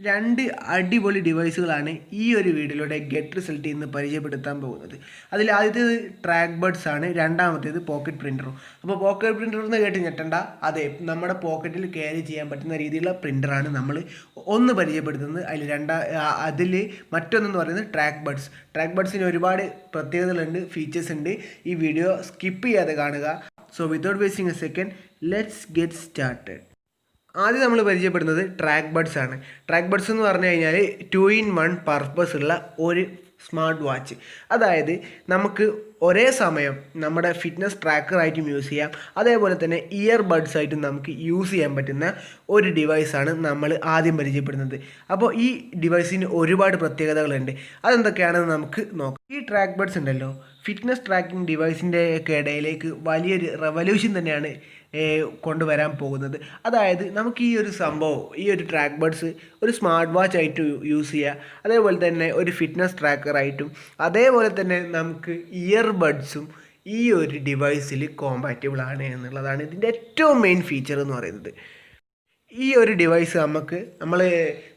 രണ്ട് അടിപൊളി ഡിവൈസുകളാണ് ഈ ഒരു വീഡിയോയിലൂടെ ഗെറ്റ് റിസൾട്ട് ഇന്ന് പരിചയപ്പെടുത്താൻ പോകുന്നത്. അതിൽ ആദ്യത്തേത് ട്രാക്ക് ബഡ്സ് ആണ്, രണ്ടാമത്തേത് പോക്കറ്റ് പ്രിൻ്ററും. അപ്പോൾ പോക്കറ്റ് പ്രിൻ്റർ എന്ന് കേട്ട് ഞെട്ടണ്ട, അതെ, നമ്മുടെ പോക്കറ്റിൽ ക്യാരി ചെയ്യാൻ പറ്റുന്ന രീതിയിലുള്ള പ്രിൻ്ററാണ് നമ്മൾ ഒന്ന് പരിചയപ്പെടുത്തുന്നത്. അതിൽ മറ്റൊന്നെന്ന് പറയുന്നത് ട്രാക്ക് ബഡ്സ്. ട്രാക്ക് ബഡ്സിന് ഒരുപാട് പ്രത്യേകതകളുണ്ട്, ഫീച്ചേഴ്സ് ഉണ്ട്. ഈ വീഡിയോ സ്കിപ്പ് ചെയ്യാതെ കാണുക. So without wasting A second, let's get started. ആദ്യം നമ്മൾ പരിചയപ്പെടുന്നത് ട്രാക്ക് ബഡ്സ് ആണ്. ട്രാക്ക് ബഡ്സ് എന്ന് പറഞ്ഞു കഴിഞ്ഞാൽ 2-in-1 പർപ്പസ് ഉള്ള ഒരു സ്മാർട്ട് വാച്ച്. അതായത് നമുക്ക് ഒരേ സമയം നമ്മുടെ ഫിറ്റ്നസ് ട്രാക്കറായിട്ടും യൂസ് ചെയ്യാം, അതേപോലെ തന്നെ ഇയർ ബഡ്സ് ആയിട്ടും നമുക്ക് യൂസ് ചെയ്യാൻ പറ്റുന്ന ഒരു ഡിവൈസാണ് നമ്മൾ ആദ്യം പരിചയപ്പെടുന്നത്. അപ്പോൾ ഈ ഡിവൈസിന് ഒരുപാട് പ്രത്യേകതകളുണ്ട്. അതെന്തൊക്കെയാണെന്ന് നമുക്ക് നോക്കാം. ഈ ട്രാക്ക് ബഡ്സ് ഉണ്ടല്ലോ, ഫിറ്റ്നസ് ട്രാക്കിംഗ് ഡിവൈസിൻ്റെ ഒക്കെ ഇടയിലേക്ക് വലിയൊരു റെവല്യൂഷൻ തന്നെയാണ് കൊണ്ടുവരാൻ പോകുന്നത്. അതായത് നമുക്ക് ഈ ഒരു സംഭവം, ഈ ഒരു ട്രാക്ക് ബഡ്സ് ഒരു സ്മാർട്ട് വാച്ച് ആയിട്ട് യൂസ് ചെയ്യുക, അതേപോലെ തന്നെ ഒരു ഫിറ്റ്നസ് ട്രാക്കറായിട്ടും, അതേപോലെ തന്നെ നമുക്ക് ഇയർ ബഡ്സും ഈ ഒരു ഡിവൈസിൽ കോമ്പാറ്റബിൾ ആണ് എന്നുള്ളതാണ് ഇതിൻ്റെ ഏറ്റവും മെയിൻ ഫീച്ചർ എന്ന് പറയുന്നത്. ഈ ഒരു ഡിവൈസ് നമ്മൾ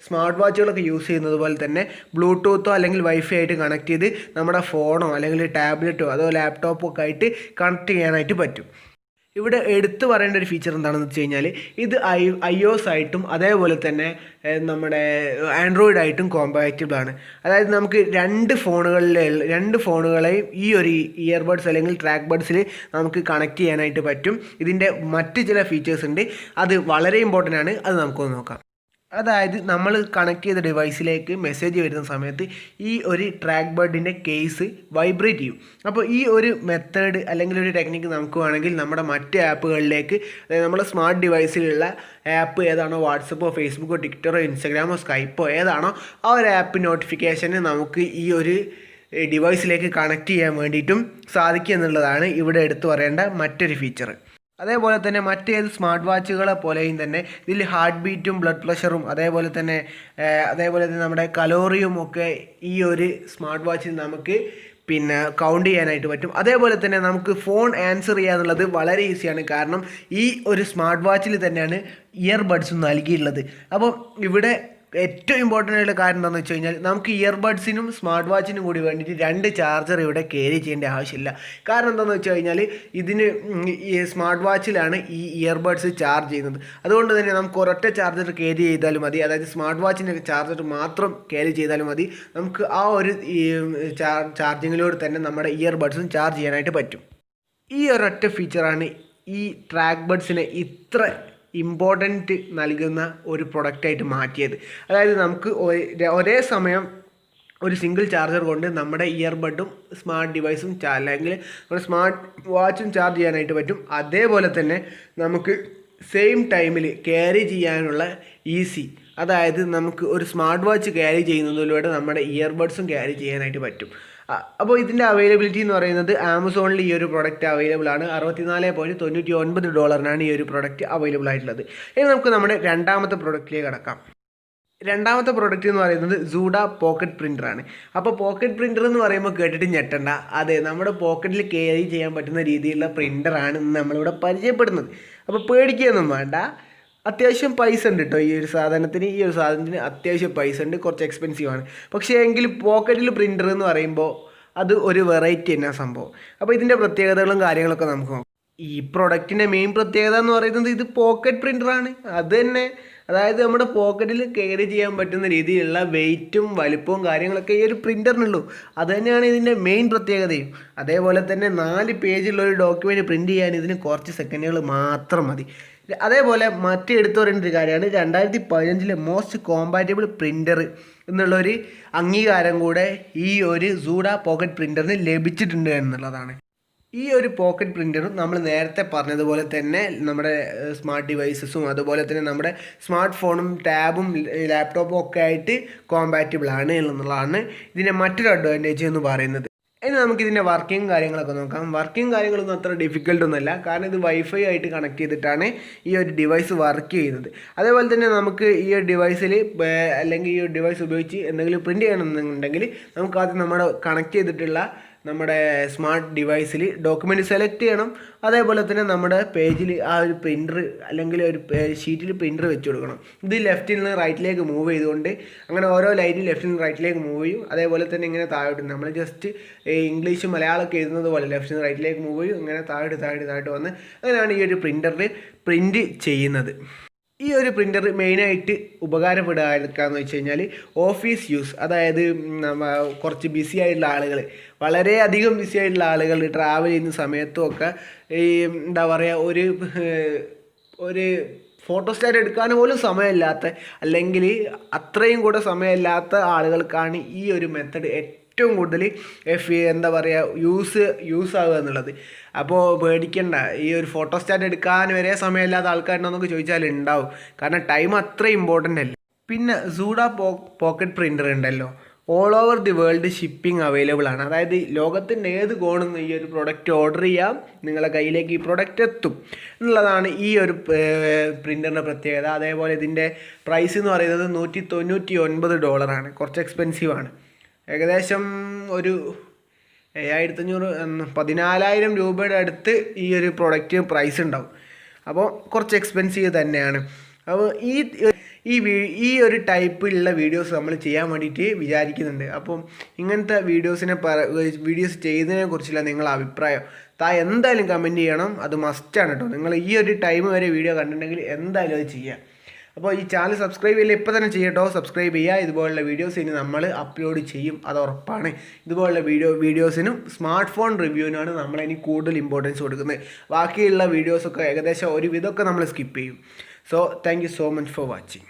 സ്മാർട്ട് വാച്ചുകളൊക്കെ യൂസ് ചെയ്യുന്നത് പോലെ തന്നെ ബ്ലൂടൂത്തോ അല്ലെങ്കിൽ വൈഫൈ ആയിട്ട് കണക്ട് ചെയ്ത് നമ്മുടെ ഫോണോ അല്ലെങ്കിൽ ടാബ്ലറ്റോ അതോ ലാപ്ടോപ്പോ ഒക്കെ ആയിട്ട് കണക്ട് ചെയ്യാനായിട്ട് പറ്റും. ഇവിടെ എടുത്തു പറയേണ്ട ഒരു ഫീച്ചർ എന്താണെന്ന് വെച്ച് കഴിഞ്ഞാൽ ഇത് iOS ആയിട്ടും അതേപോലെ തന്നെ നമ്മുടെ ആൻഡ്രോയിഡ് ആയിട്ടും കോമ്പാറ്റബിൾ ആണ്. അതായത് നമുക്ക് രണ്ട് ഫോണുകളെയും ഈ ഒരു ഇയർബഡ്സ് അല്ലെങ്കിൽ ട്രാക്ക് ബഡ്സിൽ നമുക്ക് കണക്ട് ചെയ്യാനായിട്ട് പറ്റും. ഇതിൻ്റെ മറ്റ് ചില ഫീച്ചേഴ്സ് ഉണ്ട്, അത് വളരെ ഇമ്പോർട്ടൻ്റ് ആണ്. അത് നമുക്കൊന്ന് നോക്കാം. അതായത് നമ്മൾ കണക്ട് ചെയ്ത ഡിവൈസിലേക്ക് മെസ്സേജ് വരുന്ന സമയത്ത് ഈ ഒരു ട്രാക്ക് ബഡിൻ്റെ കേസ് വൈബ്രേറ്റ് ചെയ്യും. അപ്പോൾ ഈ ഒരു മെത്തേഡ് അല്ലെങ്കിൽ ഒരു ടെക്നിക്ക് നമുക്ക് വേണമെങ്കിൽ നമ്മുടെ മറ്റ് ആപ്പുകളിലേക്ക്, അതായത് നമ്മുടെ സ്മാർട്ട് ഡിവൈസിലുള്ള ആപ്പ് ഏതാണോ, വാട്സപ്പോ ഫേസ്ബുക്കോ ട്വിറ്ററോ ഇൻസ്റ്റാഗ്രാമോ സ്കൈപ്പോ ഏതാണോ, ആ ഒരു ആപ്പ് നോട്ടിഫിക്കേഷന് നമുക്ക് ഈ ഒരു ഡിവൈസിലേക്ക് കണക്ട് ചെയ്യാൻ വേണ്ടിയിട്ടും സാധിക്കും എന്നുള്ളതാണ് ഇവിടെ എടുത്തു പറയേണ്ട മറ്റൊരു ഫീച്ചർ. അതേപോലെ തന്നെ മറ്റേത് സ്മാർട്ട് വാച്ചുകളെ പോലെയും തന്നെ ഇതിൽ ഹാർട്ട് ബീറ്റും ബ്ലഡ് പ്രഷറും അതേപോലെ തന്നെ നമ്മുടെ കലോറിയും ഒക്കെ ഈ ഒരു സ്മാർട്ട് വാച്ചിൽ നമുക്ക് കൗണ്ട് ചെയ്യാനായിട്ട് പറ്റും. അതേപോലെ തന്നെ നമുക്ക് ഫോൺ ആൻസർ ചെയ്യുക എന്നുള്ളത് വളരെ ഈസിയാണ്. കാരണം ഈ ഒരു സ്മാർട്ട് വാച്ചിൽ തന്നെയാണ് ഇയർ ബഡ്സും നൽകിയിട്ടുള്ളത്. അപ്പം ഇവിടെ ഏറ്റവും ഇമ്പോർട്ടൻ്റ് ആയിട്ടുള്ള കാര്യം എന്താണെന്ന് വെച്ച് കഴിഞ്ഞാൽ നമുക്ക് ഇയർബഡ്സിനും സ്മാർട്ട് വാച്ചിനും കൂടി വേണ്ടിയിട്ട് രണ്ട് ചാർജർ ഇവിടെ ക്യാരി ചെയ്യേണ്ട ആവശ്യമില്ല. കാരണം എന്താണെന്ന് വെച്ച് കഴിഞ്ഞാൽ ഇതിന് ഈ സ്മാർട്ട് വാച്ചിലാണ് ഈ ഇയർബഡ്സ് ചാർജ് ചെയ്യുന്നത്. അതുകൊണ്ട് തന്നെ നമുക്ക് ഒരൊറ്റ ചാർജർ ക്യാരി ചെയ്താലും മതി, അതായത് സ്മാർട്ട് വാച്ചിൻ്റെ ചാർജർ മാത്രം ക്യാരി ചെയ്താലും മതി. നമുക്ക് ആ ഒരു ചാർജിങ്ങിലൂടെ തന്നെ നമ്മുടെ ഇയർബഡ്സും ചാർജ് ചെയ്യാനായിട്ട് പറ്റും. ഈ ഒരൊറ്റ ഫീച്ചറാണ് ഈ ട്രാക്ക് ബഡ്സിനെ ഇത്ര ഇമ്പോർട്ടൻറ്റ് നൽകുന്ന ഒരു പ്രൊഡക്റ്റായിട്ട് മാറ്റിയത്. അതായത് നമുക്ക് ഒരേ സമയം ഒരു സിംഗിൾ ചാർജർ കൊണ്ട് നമ്മുടെ ഇയർബഡും സ്മാർട്ട് ഡിവൈസും അല്ലെങ്കിൽ നമ്മുടെ സ്മാർട്ട് വാച്ചും ചാർജ് ചെയ്യാനായിട്ട് പറ്റും. അതേപോലെ തന്നെ നമുക്ക് സെയിം ടൈമിൽ ക്യാരി ചെയ്യാനുള്ള ഈസി, അതായത് നമുക്ക് ഒരു സ്മാർട്ട് വാച്ച് ക്യാരി ചെയ്യുന്നതിലൂടെ നമ്മുടെ ഇയർബഡ്സും ക്യാരി ചെയ്യാനായിട്ട് പറ്റും. അപ്പോൾ ഇതിൻ്റെ അവൈലബിലിറ്റി എന്ന് പറയുന്നത് ആമസോണിൽ ഈ ഒരു പ്രൊഡക്റ്റ് അവൈലബിൾ ആണ്. $64.99 ഈ ഒരു പ്രൊഡക്റ്റ് അവൈലബിൾ ആയിട്ടുള്ളത്. ഇനി നമുക്ക് നമ്മുടെ രണ്ടാമത്തെ പ്രൊഡക്റ്റിലേക്ക് കടക്കാം. രണ്ടാമത്തെ പ്രൊഡക്റ്റ് എന്ന് പറയുന്നത് സൂഡ പോക്കറ്റ് പ്രിൻ്റർ ആണ്. അപ്പോൾ പോക്കറ്റ് പ്രിൻ്റർ എന്ന് പറയുമ്പോൾ കേട്ടിട്ട് ഞെട്ടണ്ട, അതെ, നമ്മുടെ പോക്കറ്റിൽ ക്യാരി ചെയ്യാൻ പറ്റുന്ന രീതിയിലുള്ള പ്രിൻ്ററാണ് നമ്മളിവിടെ പരിചയപ്പെടുന്നത്. അപ്പോൾ പേടിക്കുകയൊന്നും വേണ്ട, അത്യാവശ്യം പൈസ ഉണ്ട് കേട്ടോ ഈ ഒരു സാധനത്തിന് അത്യാവശ്യം പൈസ ഉണ്ട്, കുറച്ച് എക്സ്പെൻസീവ് ആണ്. പക്ഷേ എങ്കിൽ പോക്കറ്റിൽ പ്രിൻ്റർ എന്ന് പറയുമ്പോൾ അത് ഒരു വെറൈറ്റി തന്നെ സംഭവം. അപ്പോൾ ഇതിൻ്റെ പ്രത്യേകതകളും കാര്യങ്ങളൊക്കെ നമുക്ക് നോക്കാം. ഈ പ്രൊഡക്റ്റിൻ്റെ മെയിൻ പ്രത്യേകത എന്ന് പറയുന്നത് ഇത് പോക്കറ്റ് പ്രിൻ്ററാണ്. അത് തന്നെ, അതായത് നമ്മുടെ പോക്കറ്റിൽ ക്യാരി ചെയ്യാൻ പറ്റുന്ന രീതിയിലുള്ള വെയിറ്റും വലിപ്പവും കാര്യങ്ങളൊക്കെ ഈ ഒരു പ്രിൻ്ററിനുള്ളൂ. അത് തന്നെയാണ് ഇതിൻ്റെ മെയിൻ പ്രത്യേകതയും. അതേപോലെ തന്നെ 4 പേജുള്ള ഒരു ഡോക്യുമെൻറ്റ് പ്രിൻ്റ് ചെയ്യാൻ ഇതിന് കുറച്ച് സെക്കൻഡുകൾ മാത്രം മതി. അതേപോലെ എടുത്തു പറയേണ്ട ഒരു കാര്യമാണ് 2015 മോസ്റ്റ് കോമ്പാറ്റബിൾ പ്രിൻ്റർ എന്നുള്ളൊരു അംഗീകാരം കൂടെ ഈ ഒരു സൂഡ പോക്കറ്റ് പ്രിൻ്ററിന് ലഭിച്ചിട്ടുണ്ട് എന്നുള്ളതാണ്. ഈ ഒരു പോക്കറ്റ് പ്രിൻ്ററും നമ്മൾ നേരത്തെ പറഞ്ഞതുപോലെ തന്നെ നമ്മുടെ സ്മാർട്ട് ഡിവൈസസും അതുപോലെ തന്നെ നമ്മുടെ സ്മാർട്ട് ഫോണും ടാബും ലാപ്ടോപ്പും ഒക്കെ ആയിട്ട് കോമ്പാറ്റബിൾ ആണ് എന്നുള്ളതാണ് ഇതിൻ്റെ മറ്റൊരു അഡ്വാൻറ്റേജ് എന്ന് പറയുന്നത്. ഇനി നമുക്കിതിൻ്റെ വർക്കിംഗ് കാര്യങ്ങളൊക്കെ നോക്കാം. വർക്കിംഗ് കാര്യങ്ങളൊന്നും അത്ര ഡിഫിക്കൽട്ടൊന്നുമല്ല, കാരണം ഇത് വൈഫൈ ആയിട്ട് കണക്ട് ചെയ്തിട്ടാണ് ഈ ഒരു ഡിവൈസ് വർക്ക് ചെയ്യുന്നത്. അതേപോലെ തന്നെ നമുക്ക് ഈ ഒരു ഡിവൈസിൽ അല്ലെങ്കിൽ ഈ ഒരു ഡിവൈസ് ഉപയോഗിച്ച് എന്തെങ്കിലും പ്രിൻറ്റ് ചെയ്യണമെന്നുണ്ടെങ്കിൽ നമുക്ക് ആദ്യം നമ്മുടെ കണക്ട് ചെയ്തിട്ടുള്ള നമ്മുടെ സ്മാർട്ട് ഡിവൈസിൽ ഡോക്യുമെൻറ്റ് സെലക്ട് ചെയ്യണം. അതേപോലെ തന്നെ നമ്മുടെ പേജിൽ ആ ഒരു പ്രിൻ്റർ അല്ലെങ്കിൽ ഒരു ഷീറ്റിൽ പ്രിൻ്റർ വെച്ച് കൊടുക്കണം. ഇത് ലെഫ്റ്റിൽ നിന്ന് റൈറ്റിലേക്ക് മൂവ് ചെയ്തുകൊണ്ട് അങ്ങനെ ഓരോ ലൈനും ലെഫ്റ്റിൽ നിന്ന് റൈറ്റിലേക്ക് മൂവ് ചെയ്യും. അതേപോലെ തന്നെ ഇങ്ങനെ താഴോട്ട് നമ്മൾ ജസ്റ്റ് ഇംഗ്ലീഷ് മലയാളമൊക്കെ എഴുതുന്നത് പോലെ ലെഫ്റ്റിൽ നിന്ന് റൈറ്റിലേക്ക് മൂവ് ചെയ്യും. ഇങ്ങനെ താഴോട്ട് വന്ന് അങ്ങനെയാണ് ഈ ഒരു പ്രിൻ്ററിൽ പ്രിൻ്റ് ചെയ്യുന്നത്. ഈ ഒരു പ്രിൻ്റർ മെയിനായിട്ട് ഉപകാരപ്പെടുകയെന്ന് വെച്ച് കഴിഞ്ഞാൽ ഓഫീസ് യൂസ്, അതായത് കുറച്ച് ബിസി ആയിട്ടുള്ള ആളുകൾ, വളരെയധികം ബിസി ആയിട്ടുള്ള ആളുകൾ ട്രാവൽ ചെയ്യുന്ന സമയത്തും ഒക്കെ ഈ എന്താ പറയുക ഒരു ഫോട്ടോസ്റ്റാറ്റ് എടുക്കാൻ പോലും സമയമില്ലാത്ത, അല്ലെങ്കിൽ അത്രയും കൂടെ സമയമില്ലാത്ത ആളുകൾക്കാണ് ഈ ഒരു മെത്തഡ് ഏറ്റവും കൂടുതൽ എന്താ പറയുക യൂസ് ആവുക എന്നുള്ളത്. അപ്പോൾ പേടിക്കണ്ട, ഈ ഒരു ഫോട്ടോസ്റ്റാറ്റ് എടുക്കാൻ വരെ സമയമില്ലാത്ത ആൾക്കാരുണ്ടോയെന്നൊക്കെ ചോദിച്ചാൽ ഉണ്ടാവും. കാരണം ടൈം അത്ര ഇമ്പോർട്ടൻ്റ് അല്ലേ. പിന്നെ സൂഡ പോക്കറ്റ് പ്രിൻ്റർ ഉണ്ടല്ലോ, all over the world shipping available ആണ്. അതായത് ലോകത്തിൻ്റെ ഏത് കോണിൽ നിന്ന് ഈ ഒരു പ്രൊഡക്റ്റ് ഓർഡർ ചെയ്യാം, നിങ്ങളുടെ കയ്യിലേക്ക് ഈ പ്രൊഡക്റ്റ് എത്തും എന്നുള്ളതാണ് ഈ ഒരു പ്രിൻ്ററിൻ്റെ പ്രത്യേകത. അതേപോലെ ഇതിൻ്റെ പ്രൈസ് എന്ന് പറയുന്നത് $199. കുറച്ച് എക്സ്പെൻസീവാണ്. ഏകദേശം ഒരു 14,000 രൂപയുടെ അടുത്ത് ഈ ഒരു പ്രൊഡക്റ്റ് പ്രൈസ് ഉണ്ടാവും. അപ്പോൾ കുറച്ച് എക്സ്പെൻസീവ് തന്നെയാണ്. അപ്പോൾ ഈ ഒരു ടൈപ്പിലുള്ള വീഡിയോസ് നമ്മൾ ചെയ്യാൻ വേണ്ടിയിട്ട് വിചാരിക്കുന്നുണ്ട്. അപ്പം ഇങ്ങനത്തെ വീഡിയോസ് ചെയ്യുന്നതിനെ കുറിച്ചുള്ള നിങ്ങളുടെ അഭിപ്രായം എന്തായാലും കമൻറ്റ് ചെയ്യണം. അത് മസ്റ്റാണ് കേട്ടോ. നിങ്ങൾ ഈ ഒരു ടൈം വരെ വീഡിയോ കണ്ടിട്ടുണ്ടെങ്കിൽ എന്തായാലും അത് ചെയ്യാം. അപ്പോൾ ഈ ചാനൽ സബ്സ്ക്രൈബ് ചെയ്യില്ല, ഇപ്പോൾ തന്നെ ചെയ്യട്ടോ, സബ്സ്ക്രൈബ് ചെയ്യുക. ഇതുപോലുള്ള വീഡിയോസ് ഇനി നമ്മൾ അപ്ലോഡ് ചെയ്യും, അത് ഉറപ്പാണ്. ഇതുപോലുള്ള വീഡിയോസിനും സ്മാർട്ട് ഫോൺ റിവ്യൂവിനാണ് നമ്മളിനി കൂടുതൽ ഇമ്പോർട്ടൻസ് കൊടുക്കുന്നത്. ബാക്കിയുള്ള വീഡിയോസൊക്കെ ഏകദേശം ഒരു വിധമൊക്കെ നമ്മൾ സ്കിപ്പ് ചെയ്യും. So thank you so much for watching.